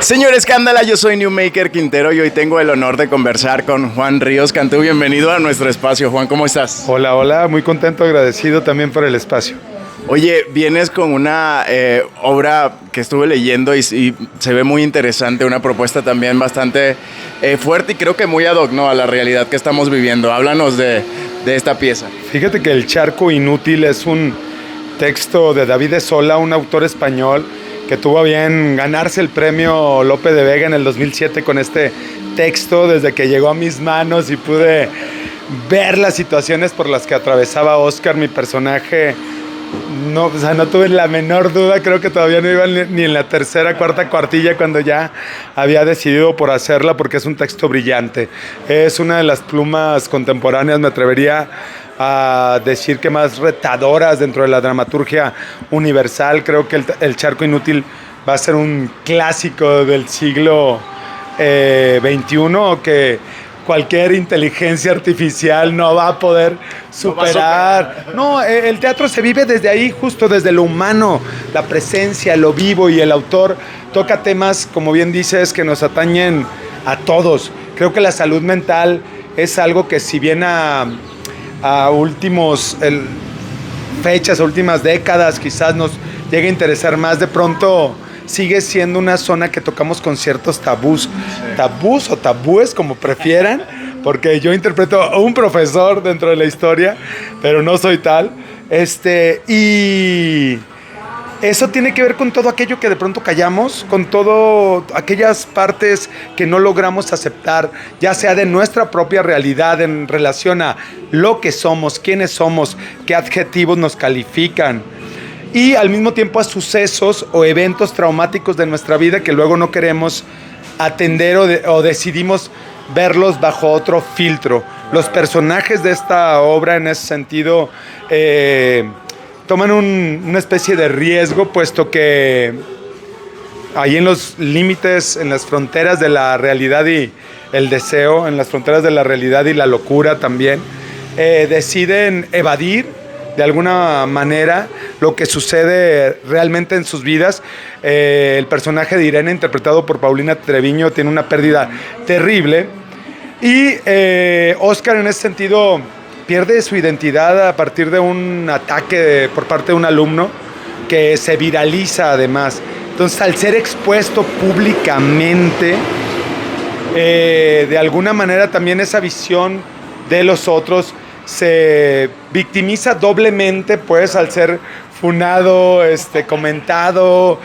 Señor Escándala, yo soy Newmaker Quintero y hoy tengo el honor de conversar con Juan Ríos Cantú. Bienvenido a nuestro espacio. Juan, ¿cómo estás? Hola, hola, muy contento, agradecido también por el espacio. Oye, vienes con una obra que estuve leyendo y se ve muy interesante, una propuesta también bastante fuerte y creo que muy ad hoc, ¿no?, a la realidad que estamos viviendo. Háblanos de esta pieza. Fíjate que El Charco Inútil es un texto de David de Sola, un autor español que tuvo a bien ganarse el premio Lope de Vega en el 2007 con este texto, desde que llegó a mis manos y pude ver las situaciones por las que atravesaba Oscar, mi personaje. No, o sea, no tuve la menor duda, creo que todavía no iba ni en la tercera, cuarta cuartilla cuando ya había decidido por hacerla, porque es un texto brillante. Es una de las plumas contemporáneas, me atrevería a decir que más retadoras dentro de la dramaturgia universal. Creo que el Charco Inútil va a ser un clásico del siglo XXI que cualquier inteligencia artificial no va a poder superar. No, el teatro se vive desde ahí, justo desde lo humano, la presencia, lo vivo, y el autor toca temas, como bien dices, que nos atañen a todos. Creo que la salud mental es algo que, si bien a últimas fechas, a últimas décadas, quizás nos llegue a interesar más, de pronto sigue siendo una zona que tocamos con ciertos tabús. Sí. Tabús o tabúes, como prefieran, porque yo interpreto a un profesor dentro de la historia, pero no soy tal. Y eso tiene que ver con todo aquello que de pronto callamos, con todo aquellas partes que no logramos aceptar, ya sea de nuestra propia realidad en relación a lo que somos, quiénes somos, qué adjetivos nos califican, y al mismo tiempo a sucesos o eventos traumáticos de nuestra vida que luego no queremos atender o decidimos verlos bajo otro filtro. Los personajes de esta obra, en ese sentido, toman una especie de riesgo, puesto que ahí en los límites, en las fronteras de la realidad y el deseo, en las fronteras de la realidad y la locura también, deciden evadir de alguna manera lo que sucede realmente en sus vidas. El personaje de Irene, interpretado por Paulina Treviño, tiene una pérdida terrible, y Oscar, en ese sentido, pierde su identidad a partir de un ataque por parte de un alumno que se viraliza además. Entonces, al ser expuesto públicamente, de alguna manera también esa visión de los otros se victimiza doblemente, pues, al ser funado, comentado,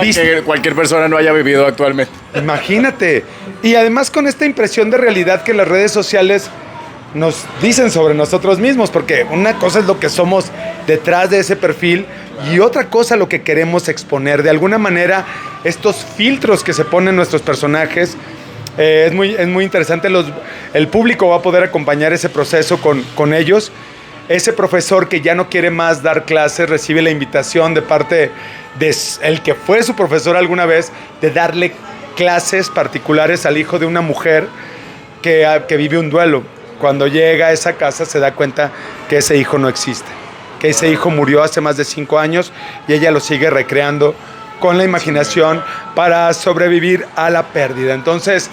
visto, que cualquier persona no haya vivido actualmente. Imagínate. Y además con esta impresión de realidad que las redes sociales nos dicen sobre nosotros mismos, porque una cosa es lo que somos detrás de ese perfil y otra cosa lo que queremos exponer. De alguna manera, estos filtros que se ponen nuestros personajes, es muy interesante. El público va a poder acompañar ese proceso con ellos. Ese profesor que ya no quiere más dar clases recibe la invitación de parte de el que fue su profesor alguna vez, de darle clases particulares al hijo de una mujer que vive un duelo. Cuando llega a esa casa se da cuenta que ese hijo no existe, que ese hijo murió hace más de 5 años y ella lo sigue recreando con la imaginación para sobrevivir a la pérdida. Entonces,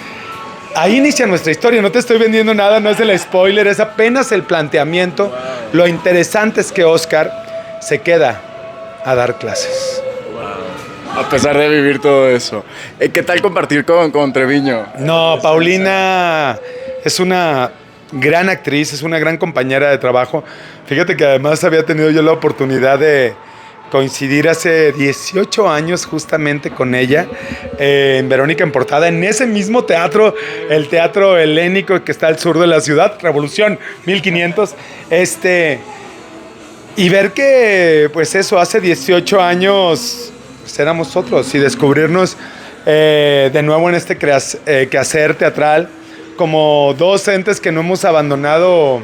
ahí inicia nuestra historia. No te estoy vendiendo nada, no es el spoiler, es apenas el planteamiento. Wow. Lo interesante es que Oscar se queda a dar clases. Wow. A pesar de vivir todo eso. ¿Qué tal compartir con Treviño? No, Paulina es una gran actriz, es una gran compañera de trabajo. Fíjate que además había tenido yo la oportunidad de coincidir hace 18 años justamente con ella en Verónica en Portada, en ese mismo teatro, el Teatro Helénico que está al sur de la ciudad, Revolución 1500, y ver que, pues eso, hace 18 años pues éramos otros, y descubrirnos de nuevo en este quehacer teatral como dos entes que no hemos abandonado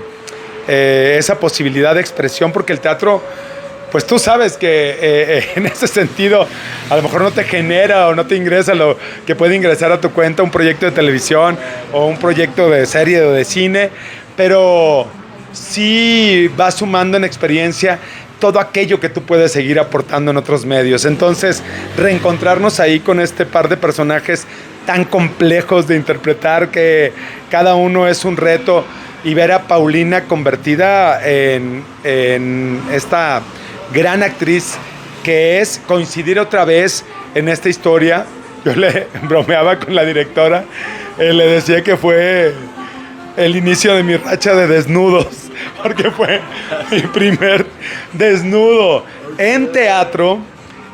esa posibilidad de expresión, porque el teatro, pues tú sabes que en ese sentido a lo mejor no te genera o no te ingresa lo que puede ingresar a tu cuenta un proyecto de televisión o un proyecto de serie o de cine, pero sí va sumando en experiencia todo aquello que tú puedes seguir aportando en otros medios. Entonces, reencontrarnos ahí con este par de personajes tan complejos de interpretar, que cada uno es un reto, y ver a Paulina convertida en esta gran actriz que es, coincidir otra vez en esta historia. Yo le bromeaba con la directora, le decía que fue el inicio de mi racha de desnudos, porque fue mi primer desnudo en teatro.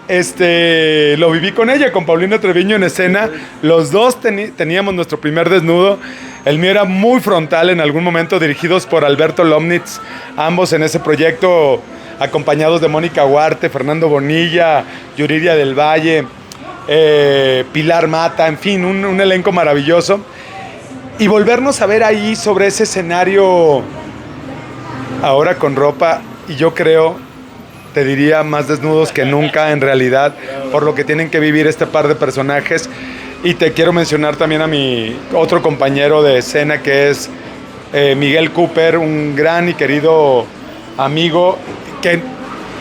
Lo viví con ella, con Paulina Treviño en escena. Los dos teníamos nuestro primer desnudo. El mío era muy frontal en algún momento, dirigidos por Alberto Lomnitz, ambos en ese proyecto, acompañados de Mónica Huarte, Fernando Bonilla, Yuridia del Valle, Pilar Mata, en fin, un elenco maravilloso. Y volvernos a ver ahí sobre ese escenario, ahora con ropa, y yo creo, te diría, más desnudos que nunca en realidad, por lo que tienen que vivir este par de personajes. Y te quiero mencionar también a mi otro compañero de escena, que es Miguel Cooper, un gran y querido amigo,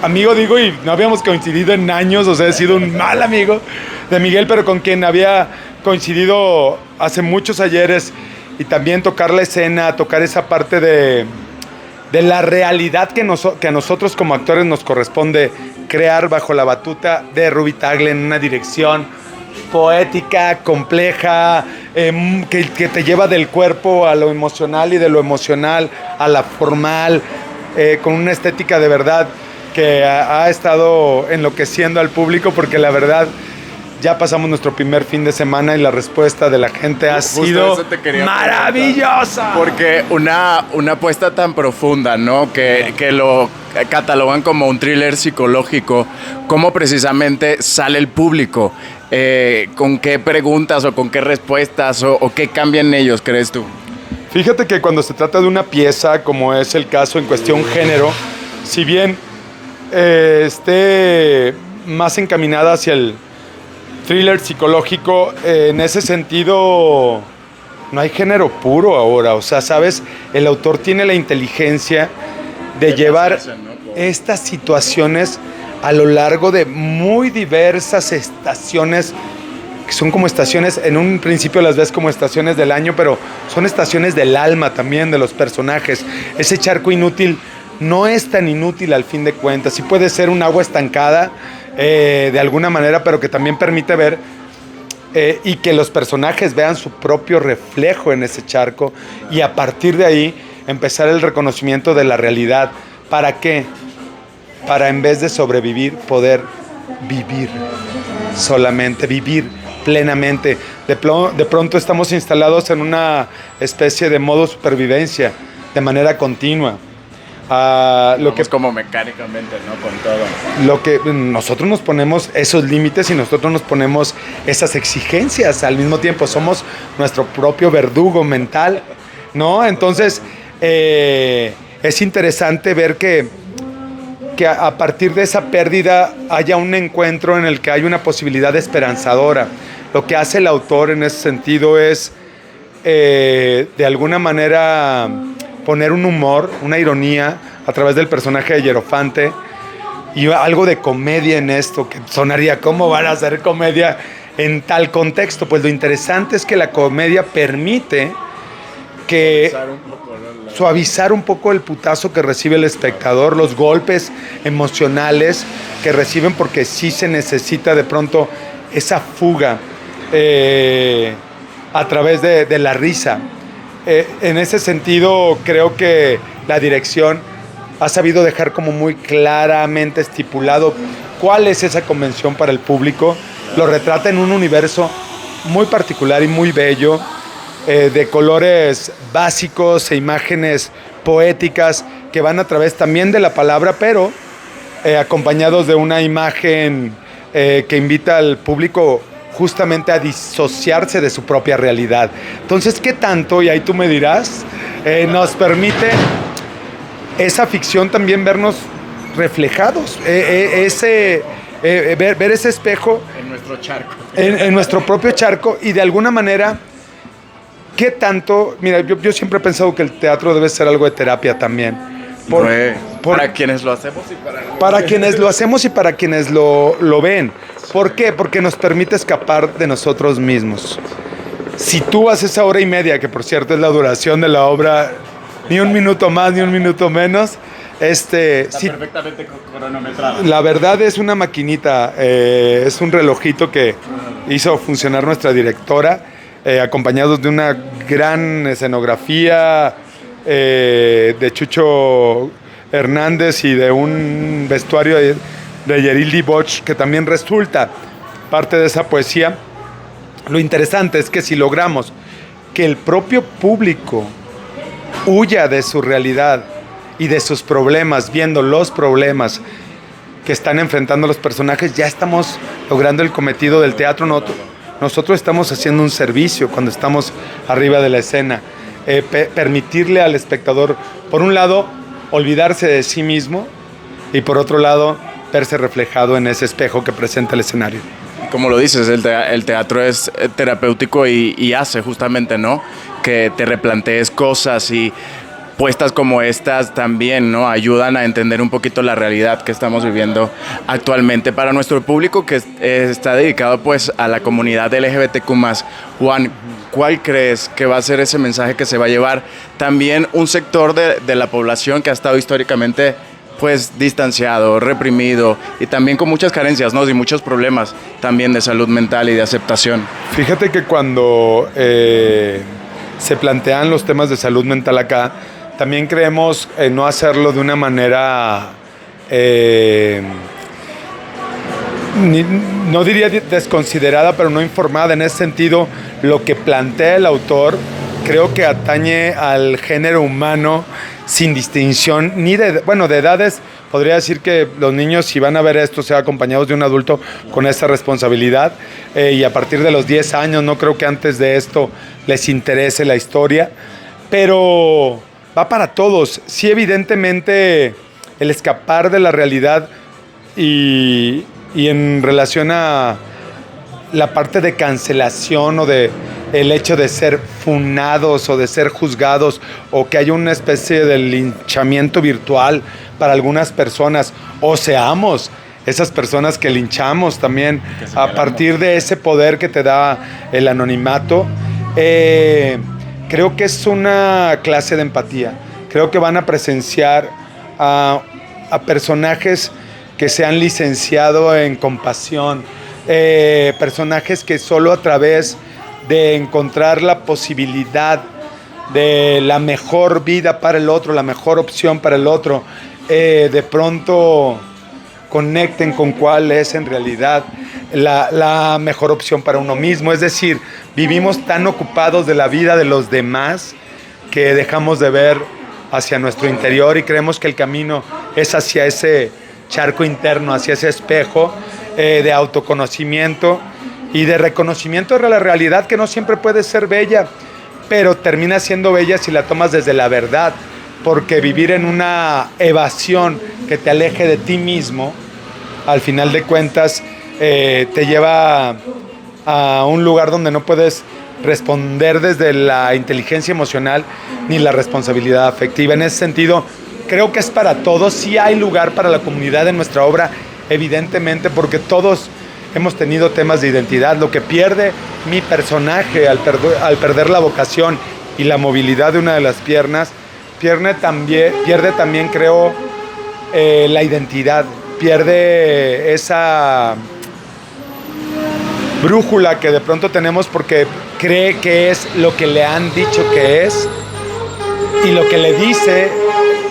amigo digo, y no habíamos coincidido en años, o sea, he sido un mal amigo de Miguel, pero con quien había coincidido hace muchos ayeres, y también tocar la escena, tocar esa parte de la realidad que a nosotros como actores nos corresponde crear bajo la batuta de Ruby Tagle, en una dirección poética, compleja, que te lleva del cuerpo a lo emocional y de lo emocional a la formal, con una estética de verdad que ha estado enloqueciendo al público, porque la verdad ya pasamos nuestro primer fin de semana y la respuesta de la gente ha sido maravillosa. Porque una apuesta tan profunda, ¿no? Que lo catalogan como un thriller psicológico. ¿Cómo precisamente sale el público? ¿Con qué preguntas o con qué respuestas o qué cambian ellos, crees tú? Fíjate que cuando se trata de una pieza, como es el caso en cuestión género, si bien esté más encaminada hacia el thriller psicológico, en ese sentido no hay género puro ahora. O sea, ¿sabes? El autor tiene la inteligencia de llevar estas situaciones a lo largo de muy diversas estaciones, que son como estaciones, en un principio las ves como estaciones del año, pero son estaciones del alma también de los personajes. Ese charco inútil no es tan inútil al fin de cuentas, sí puede ser un agua estancada de alguna manera, pero que también permite ver y que los personajes vean su propio reflejo en ese charco, y a partir de ahí empezar el reconocimiento de la realidad. ¿Para qué? Para, en vez de sobrevivir, poder vivir, solamente vivir plenamente. De pronto estamos instalados en una especie de modo supervivencia de manera continua. Lo que es como mecánicamente, ¿no? Con todo. Lo que nosotros nos ponemos esos límites y nosotros nos ponemos esas exigencias al mismo tiempo. Somos nuestro propio verdugo mental, ¿no? Entonces, es interesante ver que a partir de esa pérdida haya un encuentro en el que hay una posibilidad esperanzadora. Lo que hace el autor en ese sentido es, de alguna manera, poner un humor, una ironía a través del personaje de Hierofante, y algo de comedia en esto, que sonaría, ¿cómo van a hacer comedia en tal contexto? Pues lo interesante es que la comedia permite que suavizar un poco el putazo que recibe el espectador, los golpes emocionales que reciben, porque sí se necesita de pronto esa fuga a través de la risa. En ese sentido, creo que la dirección ha sabido dejar como muy claramente estipulado cuál es esa convención para el público. Lo retrata en un universo muy particular y muy bello, de colores básicos e imágenes poéticas que van a través también de la palabra, pero acompañados de una imagen que invita al público justamente a disociarse de su propia realidad. Entonces, ¿qué tanto, y ahí tú me dirás, nos permite esa ficción también vernos reflejados, ver ese espejo en nuestro charco, en nuestro propio charco, y de alguna manera, ¿qué tanto? Mira, yo siempre he pensado que el teatro debe ser algo de terapia también. Para quienes lo hacemos y para quienes lo hacemos y para quienes lo ven. ¿Por qué? Porque nos permite escapar de nosotros mismos. Si tú haces esa hora y media, que por cierto es la duración de la obra, ni un minuto más, ni un minuto menos, está sí, perfectamente cronometrado. la verdad es una maquinita, es un relojito que hizo funcionar nuestra directora, acompañados de una gran escenografía de Chucho Hernández y de un vestuario de Yerildi Bosch, que también resulta parte de esa poesía. Lo interesante es que si logramos que el propio público huya de su realidad y de sus problemas, viendo los problemas que están enfrentando los personajes, ya estamos logrando el cometido del teatro. Nosotros estamos haciendo un servicio cuando estamos arriba de la escena. Permitirle al espectador, por un lado, olvidarse de sí mismo y por otro lado, verse reflejado en ese espejo que presenta el escenario. Como lo dices, el teatro es terapéutico y hace justamente, ¿no?, que te replantees cosas, y puestas como estas también, ¿no?, ayudan a entender un poquito la realidad que estamos viviendo actualmente. Para nuestro público que está dedicado pues a la comunidad LGBTQ+, Juan, ¿cuál crees que va a ser ese mensaje que se va a llevar también un sector de la población que ha estado históricamente pues distanciado, reprimido y también con muchas carencias, ¿no?, y muchos problemas también de salud mental y de aceptación? Fíjate que cuando se plantean los temas de salud mental acá, también creemos no hacerlo de una manera, no diría desconsiderada, pero no informada. En ese sentido, lo que plantea el autor creo que atañe al género humano sin distinción ni de edades. Podría decir que los niños, si van a ver esto, sean acompañados de un adulto con esa responsabilidad, y a partir de los 10 años, no creo que antes de esto les interese la historia, pero va para todos. Sí, evidentemente, el escapar de la realidad y en relación a la parte de cancelación o de el hecho de ser funados o de ser juzgados, o que haya una especie de linchamiento virtual para algunas personas, o seamos esas personas que linchamos también a partir de ese poder que te da el anonimato. Creo que es una clase de empatía. Creo que van a presenciar a personajes que se han licenciado en compasión, personajes que solo a través de encontrar la posibilidad de la mejor vida para el otro, la mejor opción para el otro, de pronto conecten con cuál es en realidad la mejor opción para uno mismo. Es decir, vivimos tan ocupados de la vida de los demás que dejamos de ver hacia nuestro interior y creemos que el camino es hacia ese charco interno, hacia ese espejo de autoconocimiento y de reconocimiento de la realidad, que no siempre puede ser bella, pero termina siendo bella si la tomas desde la verdad, porque vivir en una evasión que te aleje de ti mismo, al final de cuentas, te lleva a un lugar donde no puedes responder desde la inteligencia emocional ni la responsabilidad afectiva. En ese sentido, creo que es para todos. Sí hay lugar para la comunidad en nuestra obra, evidentemente, porque todos hemos tenido temas de identidad. Lo que pierde mi personaje al perder la vocación y la movilidad de una de las piernas, pierde también, creo, la identidad. Pierde esa brújula que de pronto tenemos porque cree que es lo que le han dicho que es, y lo que le dice,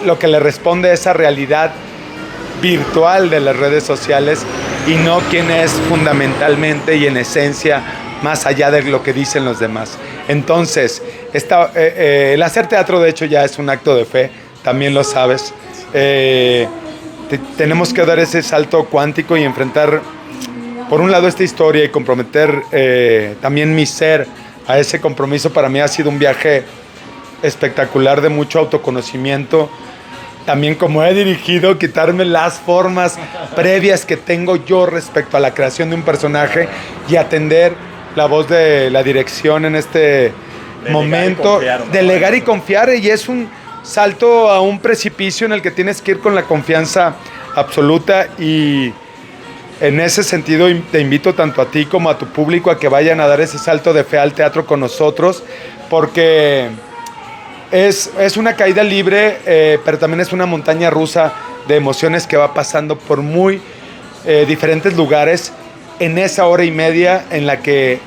lo que le responde a esa realidad virtual de las redes sociales, y no quien es fundamentalmente y en esencia más allá de lo que dicen los demás. Entonces, el hacer teatro de hecho ya es un acto de fe, también lo sabes. Tenemos que dar ese salto cuántico y enfrentar, por un lado, esta historia y comprometer también mi ser a ese compromiso. Para mí ha sido un viaje espectacular de mucho autoconocimiento. También, como he dirigido, quitarme las formas previas que tengo yo respecto a la creación de un personaje y atender la voz de la dirección en este momento. Delegar y confiar, y es salto a un precipicio en el que tienes que ir con la confianza absoluta, y en ese sentido te invito tanto a ti como a tu público a que vayan a dar ese salto de fe al teatro con nosotros, porque es una caída libre, pero también es una montaña rusa de emociones que va pasando por muy diferentes lugares en esa hora y media en la que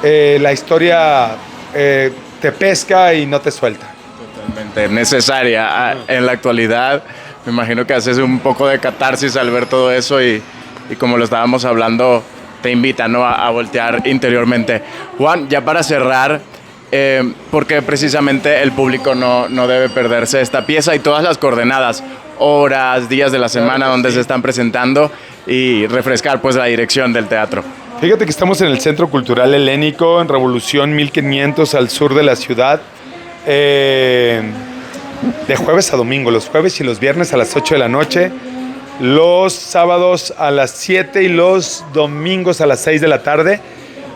la historia te pesca y no te suelta. Totalmente necesaria en la actualidad. Me imagino que haces un poco de catarsis al ver todo eso y como lo estábamos hablando, te invita, ¿no?, a voltear interiormente. Juan, ya para cerrar, porque precisamente el público no debe perderse esta pieza y todas las coordenadas, horas, días de la semana donde se están presentando, y refrescar pues la dirección del teatro. Fíjate que estamos en el Centro Cultural Helénico, en Revolución 1500 al sur de la ciudad, de jueves a domingo, los jueves y los viernes a las 8 de la noche, los sábados a las 7 y los domingos a las 6 de la tarde.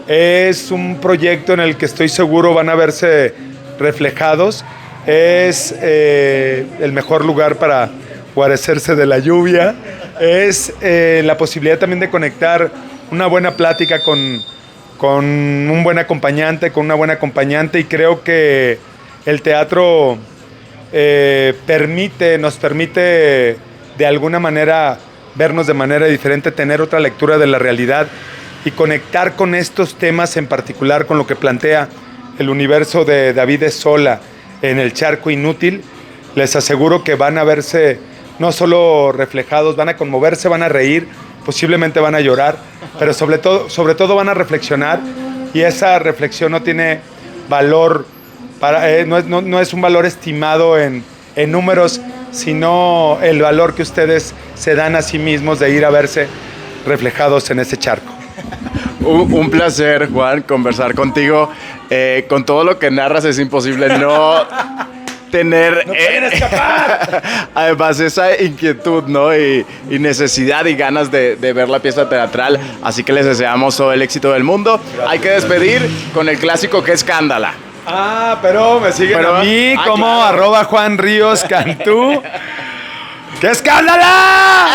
Es un proyecto en el que estoy seguro van a verse reflejados. Es el mejor lugar para guarecerse de la lluvia. Es la posibilidad también de conectar una buena plática con un buen acompañante, con una buena acompañante, y creo que el teatro nos permite de alguna manera vernos de manera diferente, tener otra lectura de la realidad y conectar con estos temas, en particular con lo que plantea el universo de David Sola en El Charco Inútil. Les aseguro que van a verse no solo reflejados, van a conmoverse, van a reír, posiblemente van a llorar, pero sobre todo van a reflexionar, y esa reflexión no tiene valor, no es un valor estimado en números, sino el valor que ustedes se dan a sí mismos de ir a verse reflejados en ese charco. Un placer, Juan, conversar contigo. Con todo lo que narras es imposible no tener además esa inquietud, ¿no? y necesidad y ganas de ver la pieza teatral. Así que les deseamos todo el éxito del mundo. Gracias. Hay que despedir con el clásico, que es Escándala. Pero me siguen a mí como claro. @Juan Ríos Cantú. ¡Qué escándala!